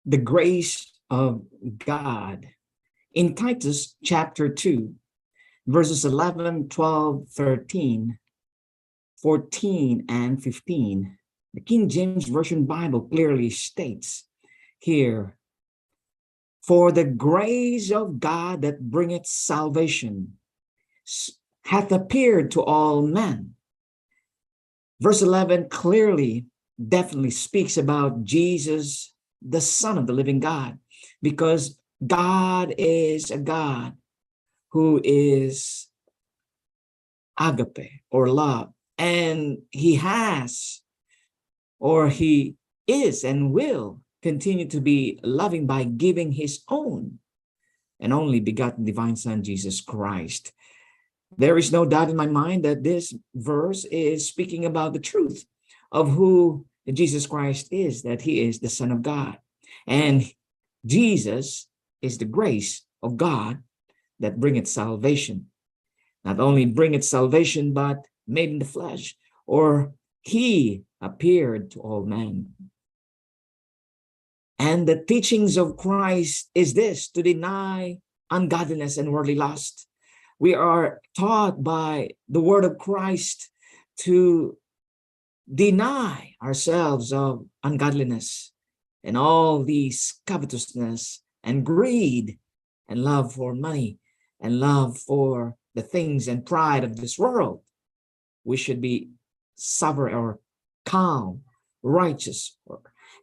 the grace of God. In Titus chapter 2, verses 11, 12, 13, 14, and 15, the King James Version Bible clearly states here, "For the grace of God that bringeth salvation hath appeared to all men." Verse 11 clearly, definitely speaks about Jesus, the Son of the living God, because God is a God who is agape or love, and he has, or he is and will continue to be loving by giving his own and only begotten divine Son, Jesus Christ. There is no doubt in my mind that this verse is speaking about the truth of who Jesus Christ is, that he is the Son of God. And Jesus is the grace of God that bringeth salvation. Not only bringeth salvation, but made in the flesh, or he appeared to all men. And the teachings of Christ is this: to deny ungodliness and worldly lust. We are taught by the word of Christ to deny ourselves of ungodliness and all these covetousness and greed and love for money and love for the things and pride of this world. We should be sober or calm, righteous,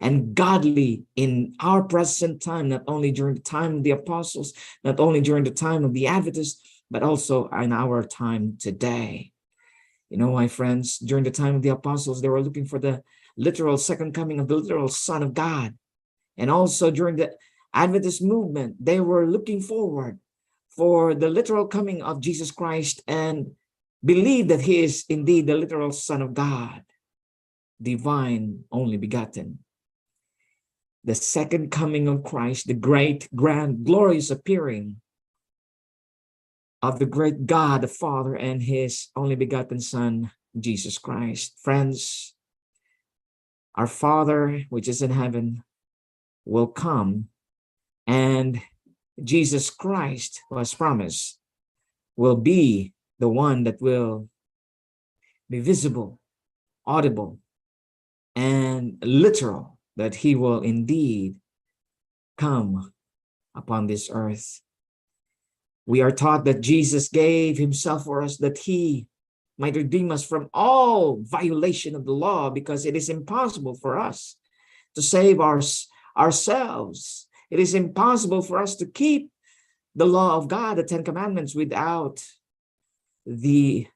and godly in our present time, not only during the time of the apostles, not only during the time of the Adventists, but also in our time today. You know, my friends, during the time of the apostles, they were looking for the literal second coming of the literal Son of God. And also during the Adventist movement, they were looking forward for the literal coming of Jesus Christ and believe that he is indeed the literal Son of God, divine, only begotten. The second coming of Christ, the great, grand, glorious appearing of the great God, the Father, and his only begotten Son, Jesus Christ. Friends, our Father, which is in heaven, will come, and Jesus Christ, who has promised, will be the one that will be visible, audible, and literal, that he will indeed come upon this earth. We are taught that Jesus gave himself for us, that he might redeem us from all violation of the law, because it is impossible for us to save ourselves. It is impossible for us to keep the law of God, the Ten Commandments, without the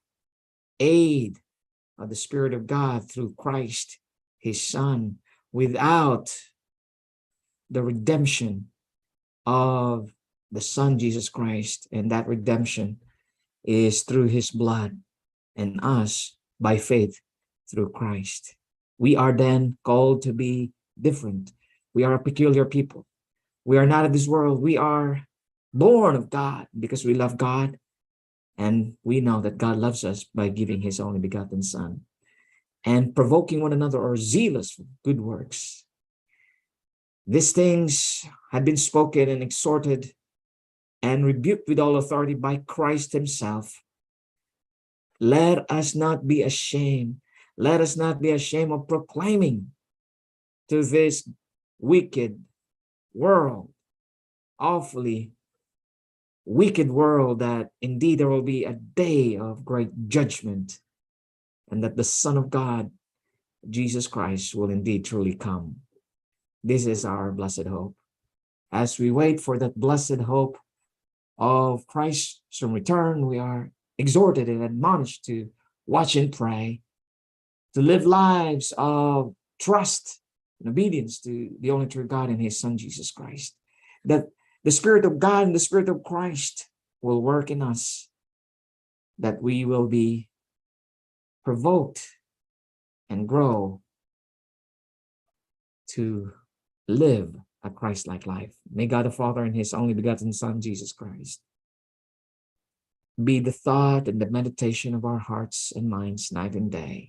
aid of the Spirit of God through Christ, his Son, without the redemption of the Son, Jesus Christ. And that redemption is through his blood, and us by faith through Christ. We are then called to be different. We are a peculiar people. We are not of this world. We are born of God because we love God, and we know that God loves us by giving his only begotten Son, and provoking one another, or zealous for good works. These things had been spoken and exhorted and rebuked with all authority by Christ himself. Let us not be ashamed. Let us not be ashamed of proclaiming to this wicked world, awfully wicked world, that indeed there will be a day of great judgment, and that the Son of God, Jesus Christ, will indeed truly come. This is our blessed hope. As we wait for that blessed hope of Christ's return, we are exhorted and admonished to watch and pray, to live lives of trust and obedience to the only true God and his Son, Jesus Christ. That the Spirit of God and the Spirit of Christ will work in us, that we will be provoked and grow to live a Christ-like life. May God the Father and his only begotten Son, Jesus Christ, be the thought and the meditation of our hearts and minds night and day.